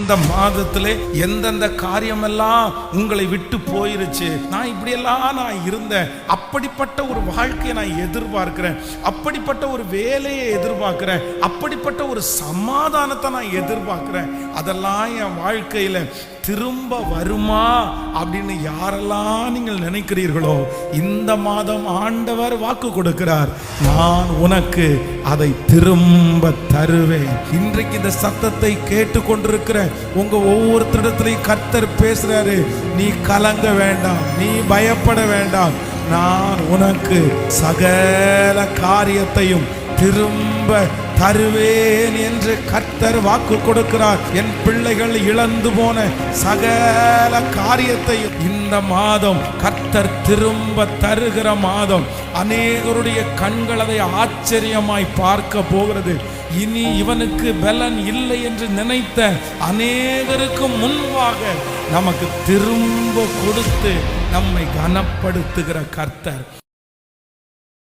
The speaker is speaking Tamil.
இந்த மாதத்திலே எந்தெந்த காரியமெல்லாம் உங்களை விட்டு போயிருச்சு, நான் இப்படியெல்லாம் நான் இருந்தேன், அப்படிப்பட்ட ஒரு வாழ்க்கையை நான் எதிர்பார்க்கிறேன், அப்படிப்பட்ட ஒரு வேலையை எதிர்பார்க்கிறேன், அப்படிப்பட்ட ஒரு சமாதானத்தை நான் எதிர்பார்க்கிறேன், அதெல்லாம் என் வாழ்க்கையில திரும்ப வருமா அப்படின்னு யாரெல்லாம் நீங்கள் நினைக்கிறீர்களோ, இந்த மாதம் ஆண்டவர் வாக்கு கொடுக்கிறார், நான் உனக்கு அதை திரும்ப தருவேன். இன்றைக்கு இந்த சத்தத்தை கேட்டு கொண்டிருக்கிற உங்க ஒவ்வொருத்தரிடத்திலையும் கர்த்தர் பேசுறாரு. நீ கலங்க வேண்டாம், நீ பயப்பட வேண்டாம், நான் உனக்கு சகல காரியத்தையும் திரும்ப தருவேன் என்று கர்த்தர் வாக்கு கொடுக்கிறார். என் பிள்ளைகள் இழந்து போன சகல காரியத்தையும் இந்த மாதம் கர்த்தர் திரும்ப தருகிற மாதம். அநேகருடைய கண்கள் அதை ஆச்சரியமாய் பார்க்க போகிறது. இனி இவனுக்கு பலன் இல்லை என்று நினைத்த அநேகருக்கு முன்பாக நமக்கு திரும்ப கொடுத்து நம்மை கனப்படுத்துகிற கர்த்தர்.